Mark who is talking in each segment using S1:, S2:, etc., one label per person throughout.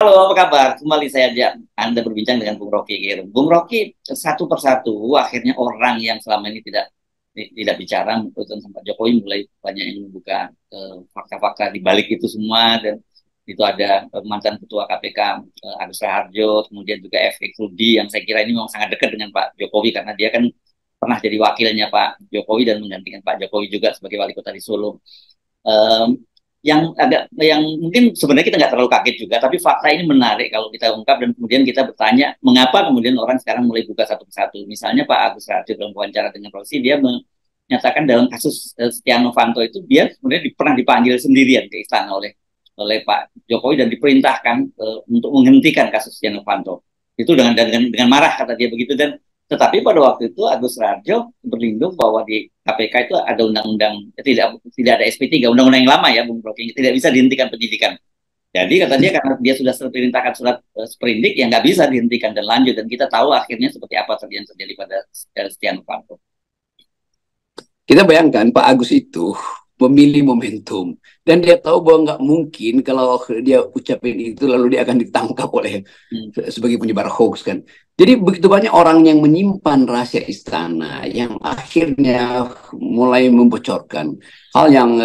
S1: Halo, apa kabar? Kembali saya ajak Anda berbincang dengan Bung Rocky Gerung. Bung Rocky, satu persatu akhirnya orang yang selama ini tidak bicara tentang Pak Jokowi mulai banyak yang membuka fakta-fakta di balik itu semua, dan itu ada mantan ketua KPK Agus Raharjo, kemudian juga F.X. Rudi yang saya kira ini memang sangat dekat dengan Pak Jokowi karena dia kan pernah jadi wakilnya Pak Jokowi dan menggantikan Pak Jokowi juga sebagai wali kota di Solo. Um, yang mungkin sebenarnya kita nggak terlalu kaget juga, tapi fakta ini menarik kalau kita ungkap dan kemudian kita bertanya mengapa kemudian orang sekarang mulai buka satu persatu. Misalnya Pak Agus Raharjo dalam wawancara dengan Rosi, dia menyatakan dalam kasus Setia Novanto itu dia sebenarnya pernah dipanggil sendirian ke istana oleh oleh Pak Jokowi dan diperintahkan untuk menghentikan kasus Setia Novanto. Itu dengan marah kata dia begitu, dan tetapi pada waktu itu Agus Raharjo berlindung bahwa di KPK itu ada undang-undang, tidak ada SP3, undang-undang yang lama ya, Bung Rocky, tidak bisa dihentikan penyidikan. Jadi kata dia karena dia sudah perintahkan surat sprindik yang nggak bisa dihentikan dan lanjut, dan kita tahu akhirnya seperti apa yang terjadi pada Setia Novanto.
S2: Kita bayangkan Pak Agus itu memilih momentum dan dia tahu bahwa nggak mungkin kalau dia ucapin itu lalu dia akan ditangkap oleh sebagai penyebar hoax kan. Jadi begitu banyak orang yang menyimpan rahasia istana yang akhirnya mulai membocorkan hal yang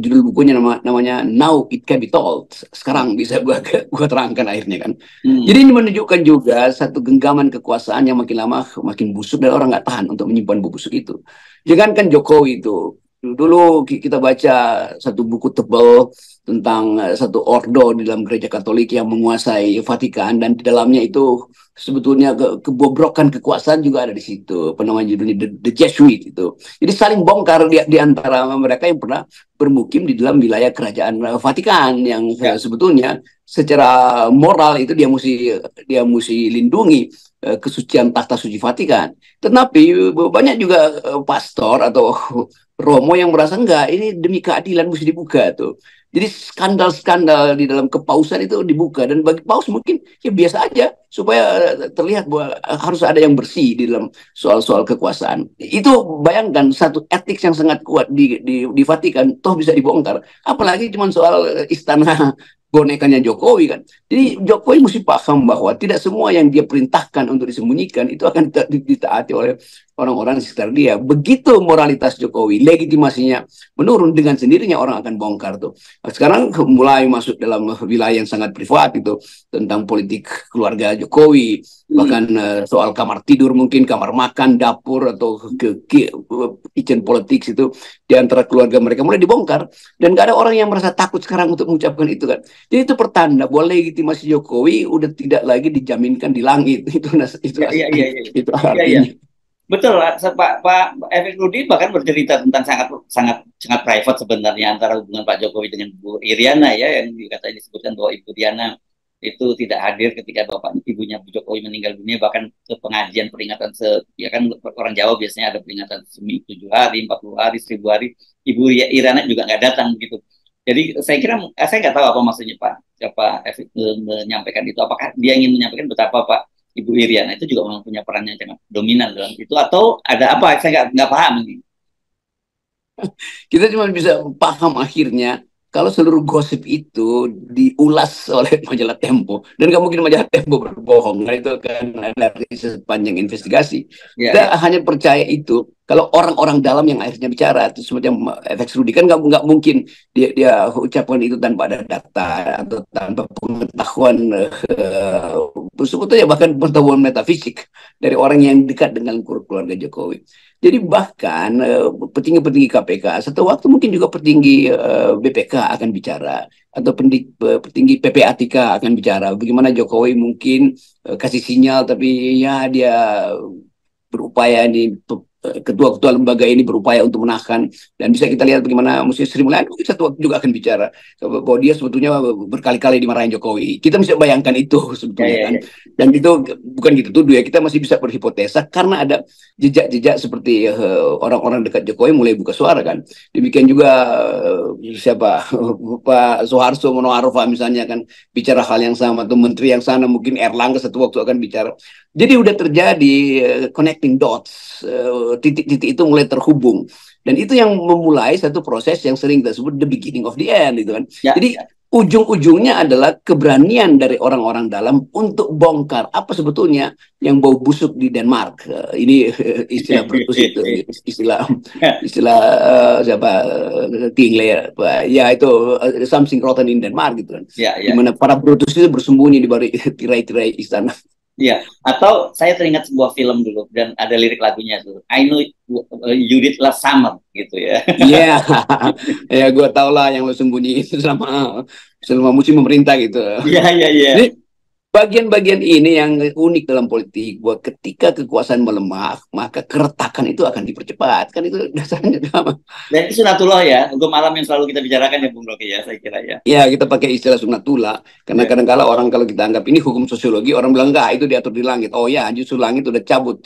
S2: judul bukunya namanya Now It Can Be Told. Sekarang bisa gua terangkan akhirnya kan. Jadi ini menunjukkan juga satu genggaman kekuasaan yang makin lama makin busuk dan orang nggak tahan untuk menyimpan buku busuk itu. Jangankan Jokowi itu. Dulu kita baca satu buku tebal tentang satu ordo di dalam gereja Katolik yang menguasai Vatikan, dan di dalamnya itu sebetulnya kebobrokan kekuasaan juga ada di situ. Apa namanya judulnya The Jesuit itu. Jadi saling bongkar di antara mereka yang pernah bermukim di dalam wilayah kerajaan Vatikan yang sebetulnya secara moral itu dia mesti lindungi kesucian tahta suci Vatikan. Tetapi banyak juga pastor atau Romo yang merasa enggak, ini demi keadilan mesti dibuka tuh. Jadi skandal-skandal di dalam kepausan itu dibuka, dan bagi paus mungkin ya biasa aja supaya terlihat bahwa harus ada yang bersih di dalam soal-soal kekuasaan. Itu bayangkan satu etik yang sangat kuat di Vatikan toh bisa dibongkar. Apalagi cuma soal istana bonekanya Jokowi kan. Jadi Jokowi mesti paham bahwa tidak semua yang dia perintahkan untuk disembunyikan itu akan ditaati oleh orang-orang di sekitar dia. Begitu moralitas Jokowi, legitimasinya menurun, dengan sendirinya orang akan bongkar tuh. Sekarang mulai masuk dalam wilayah yang sangat privat itu, tentang politik keluarga Jokowi, bahkan soal kamar tidur mungkin, kamar makan, dapur, atau kitchen politics itu di antara keluarga mereka mulai dibongkar, dan gak ada orang yang merasa takut sekarang untuk mengucapkan itu kan. Jadi itu pertanda bahwa legitimasi Jokowi udah tidak lagi dijaminkan di langit. Itu artinya.
S1: Betul, Pak F.X. Rudi bahkan bercerita tentang sangat private sebenarnya antara hubungan Pak Jokowi dengan Bu Iriana ya, yang katanya disebutkan bahwa Ibu Diana itu tidak hadir ketika ibunya Bu Jokowi meninggal dunia, bahkan ke pengajian peringatan ya kan orang Jawa biasanya ada peringatan 7 hari, 40 hari, 1000 hari, Ibu Iriana juga nggak datang gitu. Jadi saya kira saya nggak tahu apa maksudnya Pak F.X. menyampaikan itu, apakah dia ingin menyampaikan betapa Pak Ibu Iriana itu juga memang punya peran yang sangat dominan dalam itu, atau ada apa? Saya nggak paham ini.
S2: Kita cuma bisa paham akhirnya kalau seluruh gosip itu diulas oleh majalah Tempo, dan nggak mungkin majalah Tempo berbohong, nah itu kan ada sepanjang investigasi. Kita hanya percaya itu kalau orang-orang dalam yang akhirnya bicara. Itu seperti F.X. Rudi kan nggak mungkin dia ucapkan itu tanpa ada data atau tanpa pengetahuan sebetulnya bahkan pengetahuan metafisik dari orang yang dekat dengan keluarga Jokowi. Jadi bahkan petinggi-petinggi KPK, satu waktu mungkin juga petinggi BPK akan bicara, atau petinggi PPATK akan bicara. Bagaimana Jokowi mungkin kasih sinyal, tapi ya dia berupaya ini, ketua-ketua lembaga ini berupaya untuk menahan. Dan bisa kita lihat bagaimana Musyi Sri Mulyani mungkin satu waktu juga akan bicara bahwa dia sebetulnya berkali-kali dimarahin Jokowi. Kita bisa bayangkan itu sebetulnya kan. Dan itu bukan gitu tuduh ya, kita masih bisa berhipotesa karena ada jejak-jejak seperti orang-orang dekat Jokowi mulai buka suara kan. Demikian juga siapa Pak Soeharto Monoarfa misalnya kan bicara hal yang sama, atau menteri yang sana mungkin Erlangga satu waktu akan bicara. Jadi udah terjadi connecting dots, titik-titik itu mulai terhubung, dan itu yang memulai satu proses yang sering kita sebut the beginning of the end, gitu kan. Jadi ujung-ujungnya adalah keberanian dari orang-orang dalam untuk bongkar apa sebetulnya yang bau busuk di Denmark. Ini istilah Brutus itu, istilah istilah siapa Kingsley ya itu something rotten in Denmark gitu kan.
S1: Ya,
S2: Di
S1: ya.
S2: mana para Brutus itu bersembunyi di balik tirai-tirai istana.
S1: Iya, atau saya teringat sebuah film dulu dan ada lirik lagunya tuh. I know you did last summer gitu ya.
S2: Iya, ya gue tau lah yang lo sembunyiin selama selama musim pemerintah gitu.
S1: Iya, iya, iya.
S2: Ini bagian-bagian ini yang unik dalam politik, bahwa ketika kekuasaan melemah, maka keretakan itu akan dipercepat. Kan itu dasarnya sama.
S1: Dan itu sunatullah ya, hukum alam yang selalu kita bicarakan ya Bung Rocky ya, saya kira ya.
S2: Ya, kita pakai istilah sunatullah. Karena
S1: Ya,
S2: kadang-kala orang kalau kita anggap ini hukum sosiologi, orang bilang enggak, itu diatur di langit. Oh ya, justru langit udah cabut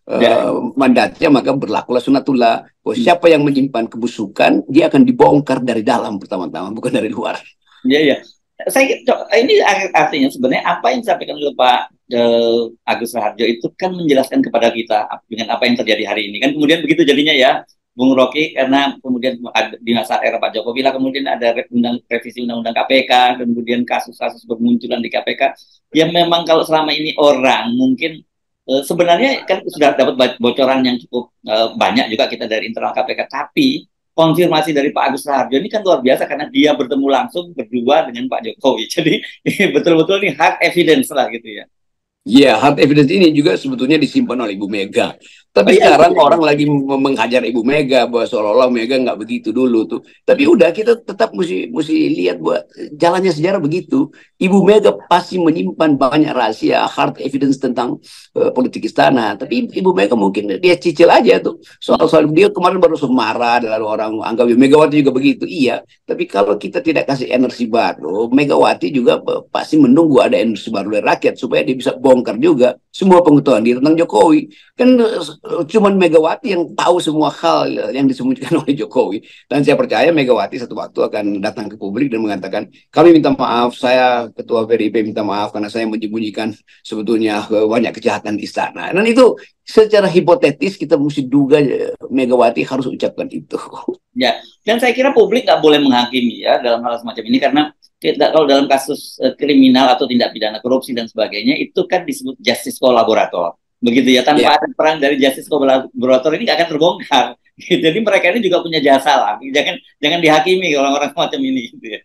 S1: ya.
S2: mandatnya, maka berlakulah sunatullah. Oh, siapa yang menyimpan kebusukan, dia akan dibongkar dari dalam pertama-tama, bukan dari luar.
S1: Iya, iya. Ini artinya sebenarnya apa yang disampaikan oleh Pak Agus Raharjo itu kan menjelaskan kepada kita dengan apa yang terjadi hari ini. Kan kemudian begitu jadinya ya, Bung Rocky, karena kemudian di masa era Pak Jokowi lah kemudian ada revisi Undang-Undang KPK, kemudian kasus-kasus bermunculan di KPK yang memang kalau selama ini orang mungkin sebenarnya kan sudah dapat bocoran yang cukup banyak juga kita dari internal KPK, tapi konfirmasi dari Pak Agus Raharjo ini kan luar biasa karena dia bertemu langsung berdua dengan Pak Jokowi. Jadi betul-betul ini hard evidence lah gitu ya.
S2: Ya, hard evidence ini juga sebetulnya disimpan oleh Ibu Mega.
S1: Oh
S2: Tapi
S1: iya,
S2: sekarang
S1: iya.
S2: orang lagi menghajar Ibu Mega bahwa seolah-olah Mega nggak begitu dulu tuh. Tapi udah kita tetap mesti lihat bahwa jalannya sejarah begitu. Ibu Mega pasti menyimpan banyak rahasia, hard evidence tentang politik istana. Tapi Ibu Mega mungkin dia cicil aja tuh. Soal-soal dia kemarin baru marah, lalu orang anggap Megawati juga begitu. Iya, tapi kalau kita tidak kasih energi baru, Megawati juga pasti menunggu ada energi baru dari rakyat supaya dia bisa bongkar juga semua pengetahuan dia tentang Jokowi. Kan cuman Megawati yang tahu semua hal yang disembunyikan oleh Jokowi. Dan saya percaya Megawati satu waktu akan datang ke publik dan mengatakan, kami minta maaf, saya Ketua PDIP minta maaf karena saya menyembunyikan sebetulnya banyak kejahatan di istana. Dan itu secara hipotetis kita mesti duga Megawati harus ucapkan itu.
S1: Ya, dan saya kira publik nggak boleh menghakimi ya dalam hal semacam ini karena kalau dalam kasus kriminal atau tindak pidana korupsi dan sebagainya itu kan disebut justice collaborator. Begitu ya, tanpa ada peran dari justice collaborator ini nggak akan terbongkar. Jadi mereka ini juga punya jasa lah. Jangan dihakimi orang-orang semacam ini gitu ya.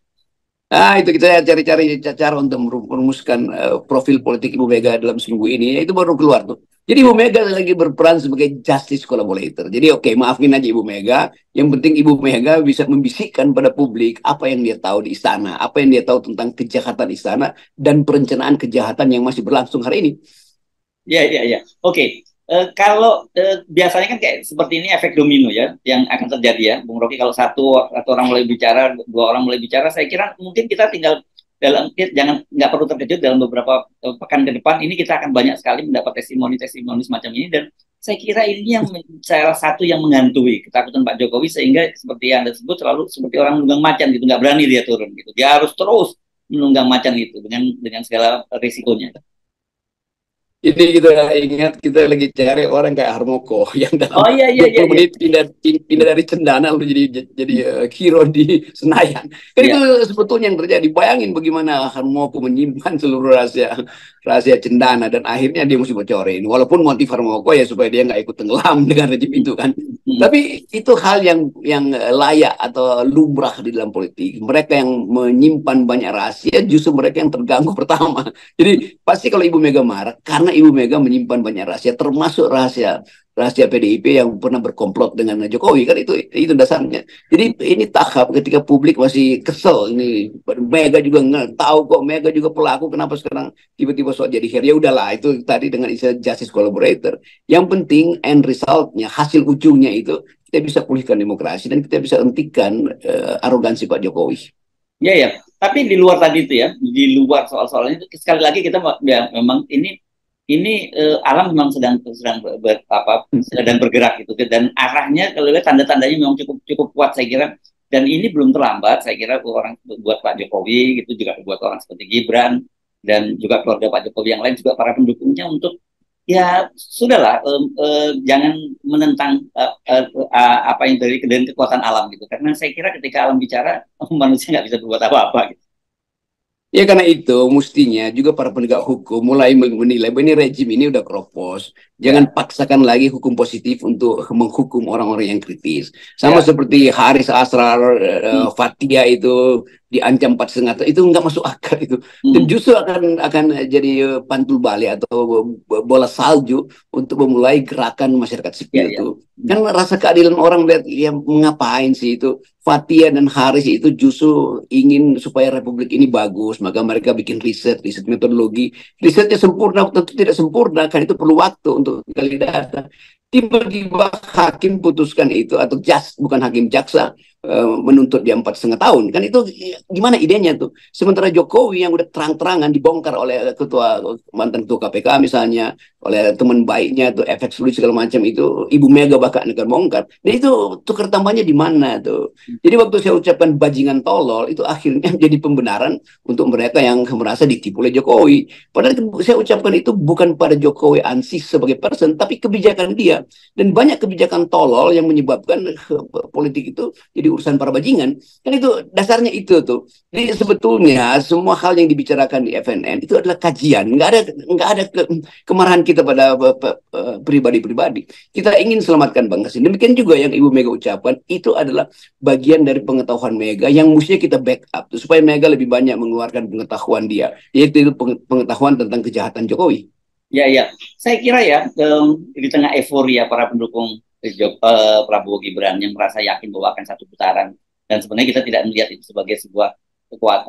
S2: Nah, itu kita cari-cari cara untuk merumuskan profil politik Ibu Mega dalam seminggu ini. Itu baru keluar tuh. Jadi Ibu Mega lagi berperan sebagai justice collaborator. Jadi oke, maafin aja Ibu Mega. Yang penting Ibu Mega bisa membisikkan pada publik apa yang dia tahu di istana. Apa yang dia tahu tentang kejahatan istana dan perencanaan kejahatan yang masih berlangsung hari ini.
S1: Ya, ya, ya. Oke. Kalau biasanya kan kayak seperti ini efek domino ya yang akan terjadi ya, Bung Rocky. Kalau satu orang mulai bicara, dua orang mulai bicara, saya kira mungkin kita tinggal nggak perlu terkejut dalam beberapa pekan ke depan ini kita akan banyak sekali mendapat testimoni-testimoni semacam ini dan saya kira ini yang salah satu yang menghantui ketakutan Pak Jokowi sehingga seperti yang Anda sebut selalu seperti orang menunggang macan gitu, nggak berani dia turun gitu. Dia harus terus menunggang macan itu dengan segala risikonya.
S2: Ini kita ingat kita lagi cari orang kayak Harmoko yang dalam
S1: Oh iya, iya,
S2: 20
S1: iya, iya.
S2: menit pindah dari Cendana lalu jadi hero di Senayan. Kan
S1: Iya.
S2: itu sebetulnya yang terjadi. Bayangin bagaimana Harmoko menyimpan seluruh rahasia Cendana dan akhirnya dia mesti bocorin. Walaupun motif Harmoko ya supaya dia nggak ikut tenggelam dengan rejim itu kan. Tapi itu hal yang layak atau lumrah di dalam politik. Mereka yang menyimpan banyak rahasia justru mereka yang terganggu pertama. Jadi pasti kalau Ibu Mega marah karena Ibu Mega menyimpan banyak rahasia, termasuk rahasia PDIP yang pernah berkomplot dengan Jokowi kan itu dasarnya. Jadi ini tahap ketika publik masih kesel ini Mega juga nggak tahu kok Mega juga pelaku kenapa sekarang tiba-tiba soal jadi hero. Ya udahlah itu tadi dengan istilah justice collaborator. Yang penting end resultnya hasil ujungnya itu kita bisa pulihkan demokrasi dan kita bisa hentikan arogansi Pak Jokowi.
S1: Iya ya, tapi di luar tadi itu ya, di luar soal-soal itu sekali lagi kita ya, memang ini alam memang sedang bergerak gitu dan arahnya kalau lihat tanda-tandanya memang cukup kuat saya kira dan ini belum terlambat saya kira buat Pak Jokowi gitu juga buat orang seperti Gibran dan juga keluarga Pak Jokowi yang lain juga para pendukungnya untuk ya sudahlah jangan menentang apa yang dari kekuatan alam gitu karena saya kira ketika alam bicara manusia nggak bisa berbuat apa-apa gitu.
S2: Ya karena itu mestinya juga para penegak hukum mulai menilai bahwa ini rejim ini udah keropos. Jangan
S1: Ya,
S2: paksakan lagi hukum positif untuk menghukum orang-orang yang kritis. Sama
S1: ya.
S2: seperti Haris Asrar,
S1: Hmm,
S2: Fathia itu diancam 4,5 tahun, itu nggak masuk akal itu. Dan
S1: hmm.
S2: justru akan jadi pantul balik atau bola salju untuk memulai gerakan masyarakat
S1: Ya,
S2: sipil
S1: ya.
S2: itu.
S1: Hmm.
S2: Kan rasa keadilan orang lihat ya ngapain sih itu. Fathia dan Haris itu justru ingin supaya Republik ini bagus, maka mereka bikin riset metodologi. Risetnya sempurna, tentu tidak sempurna, kan itu perlu waktu untuk gali data. Tiba-tiba hakim putuskan itu, atau bukan hakim, jaksa menuntut dia 4,5 tahun. Kan itu gimana idenya tuh? Sementara Jokowi yang udah terang-terangan dibongkar oleh mantan ketua KPK misalnya, oleh teman baiknya tuh efek sulit segala macam itu, Ibu Mega bahkan akan bongkar. Dan itu tukar tambahnya di mana tuh? Jadi waktu saya ucapkan bajingan tolol itu akhirnya jadi pembenaran untuk mereka yang merasa ditipu oleh Jokowi. Padahal saya ucapkan itu bukan pada Jokowi ansih sebagai person, tapi kebijakan dia. Dan banyak kebijakan tolol yang menyebabkan politik itu jadi urusan para bajingan. Kan itu dasarnya itu tuh. Jadi sebetulnya semua hal yang dibicarakan di FNN itu adalah kajian. Nggak ada kemarahan kita pada pribadi-pribadi. Kita ingin selamatkan bangsa ini. Demikian juga yang Ibu Mega ucapkan itu adalah bagian dari pengetahuan Mega yang mestinya kita backup tuh, supaya Mega lebih banyak mengeluarkan pengetahuan dia, yaitu pengetahuan tentang kejahatan Jokowi.
S1: Ya, ya. Saya kira ya, di tengah euforia para pendukung Prabowo Gibran yang merasa yakin bahwa akan satu putaran, dan sebenarnya kita tidak melihat itu sebagai sebuah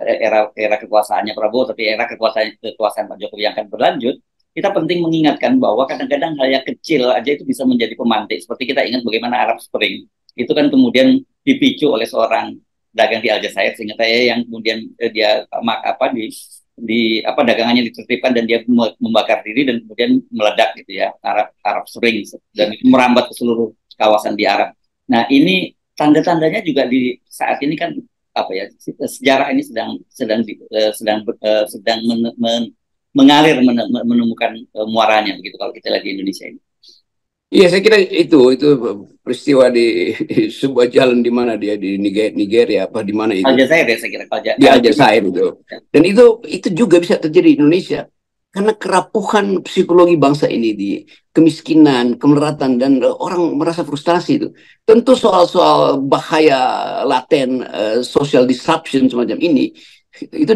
S1: era kekuasaannya Prabowo, tapi era kekuasaan Pak Jokowi yang akan berlanjut. Kita penting mengingatkan bahwa kadang-kadang hal yang kecil aja itu bisa menjadi pemantik. Seperti kita ingat bagaimana Arab Spring itu kan kemudian dipicu oleh seorang dagang di Aljazair, sehingga saya yang kemudian dia apa di apa dagangannya ditertibkan dan dia membakar diri dan kemudian meledak gitu ya, Arab Spring, dan itu merambat ke seluruh kawasan di Arab. Nah, ini tanda-tandanya juga di saat ini kan apa ya, sejarah ini sedang mengalir menemukan muaranya begitu kalau kita lihat di Indonesia ini.
S2: Iya, saya kira itu peristiwa di sebuah jalan di mana dia di Nigeria apa di mana itu,
S1: Aljazair ya saya kira,
S2: di Aljazair itu. Dan itu juga bisa terjadi di Indonesia karena kerapuhan psikologi bangsa ini, di kemiskinan, kemelaratan, dan orang merasa frustasi itu. Tentu soal-soal bahaya laten, social disruption semacam ini itu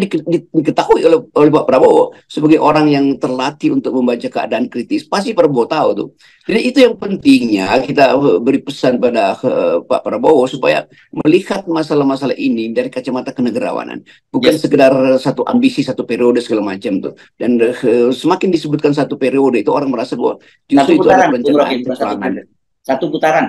S2: diketahui oleh Pak Prabowo sebagai orang yang terlatih untuk membaca keadaan kritis. Pasti Prabowo tahu tuh. Jadi itu yang pentingnya kita beri pesan pada Pak Prabowo supaya melihat masalah-masalah ini dari kacamata kenegarawanan, bukan
S1: Yes.
S2: sekedar satu ambisi satu periode segala macam tuh. Dan semakin disebutkan satu periode itu orang merasa bahwa
S1: Satu
S2: justru itu ada
S1: putaran, Bung Rocky,
S2: perencanaan
S1: bukan satu
S2: kecurangan.
S1: periode. Satu putaran.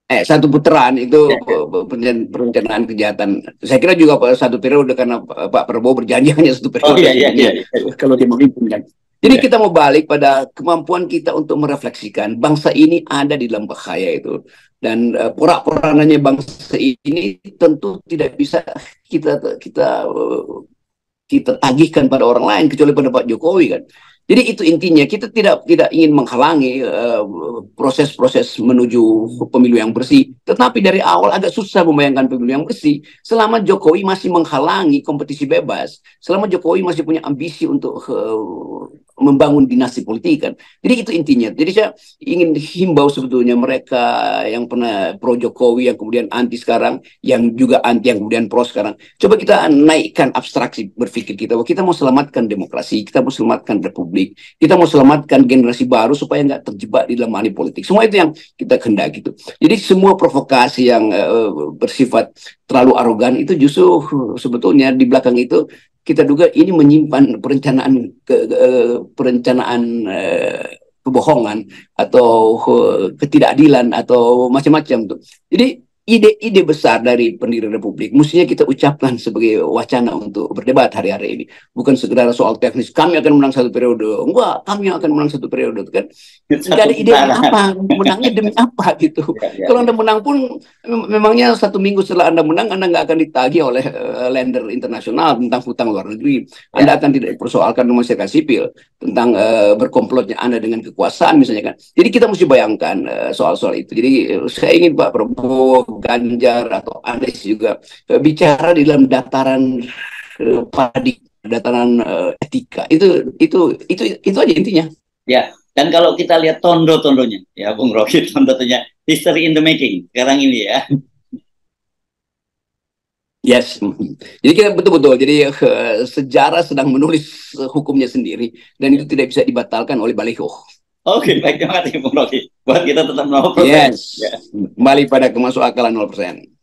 S2: Satu putaran itu
S1: Ya, ya.
S2: perencanaan kejahatan. Saya kira juga satu periode karena Pak Prabowo berjanji hanya satu
S1: Oh
S2: periode
S1: iya, iya, iya,
S2: sebetulnya
S1: iya.
S2: kalau dia memimpin kan. Jadi kita mau balik pada kemampuan kita untuk merefleksikan bangsa ini ada di dalam bahaya itu, dan porak-porananya bangsa ini tentu tidak bisa kita kita kita tagihkan pada orang lain kecuali pada Pak Jokowi kan. Jadi itu intinya, kita tidak ingin menghalangi proses-proses menuju pemilu yang bersih, tetapi dari awal agak susah membayangkan pemilu yang bersih selama Jokowi masih menghalangi kompetisi bebas, selama Jokowi masih punya ambisi untuk membangun dinasti politik kan. Jadi itu intinya. Jadi saya ingin himbau sebetulnya mereka yang pernah pro Jokowi yang kemudian anti sekarang, yang juga anti yang kemudian pro sekarang. Coba kita naikkan abstraksi berpikir kita, bahwa kita mau selamatkan demokrasi, kita mau selamatkan republik, kita mau selamatkan generasi baru supaya nggak terjebak di dalam money politik. Semua itu yang kita kehendaki gitu. Jadi semua provokasi yang bersifat terlalu arogan itu justru sebetulnya di belakang itu kita duga ini menyimpan perencanaan kebohongan atau ketidakadilan atau macam-macam tuh. Jadi ide-ide besar dari pendiri Republik mestinya kita ucapkan sebagai wacana untuk berdebat hari-hari ini, bukan sekedar soal teknis kami akan menang satu periode, enggak kami akan menang satu periode kan. Nggak
S1: Satu
S2: ada ide
S1: putaran.
S2: apa menangnya demi apa gitu.
S1: Ya, ya,
S2: Kalau
S1: ya.
S2: Anda menang pun memangnya satu minggu setelah Anda menang Anda nggak akan ditagih oleh lender internasional tentang hutang luar negeri.
S1: Ya.
S2: Anda akan tidak dipersoalkan masyarakat sipil tentang berkomplotnya Anda dengan kekuasaan misalnya kan. Jadi kita mesti bayangkan soal-soal itu. Jadi saya ingin Pak Prabowo, Ganjar atau Anies juga bicara di dalam dataran padi tatanan etika. Itu aja intinya.
S1: Ya, dan kalau kita lihat tondo-tondonya, ya Bung Rocky, tondo-tondonya, history in the making sekarang ini ya.
S2: Yes, jadi kita betul-betul. Jadi sejarah sedang menulis hukumnya sendiri dan itu tidak bisa dibatalkan oleh baliho.
S1: Oke, baik, terima kasih Bung Rocky. Buat kita tetap 0%.
S2: Yes, kembali pada kemasuk akalan 0%.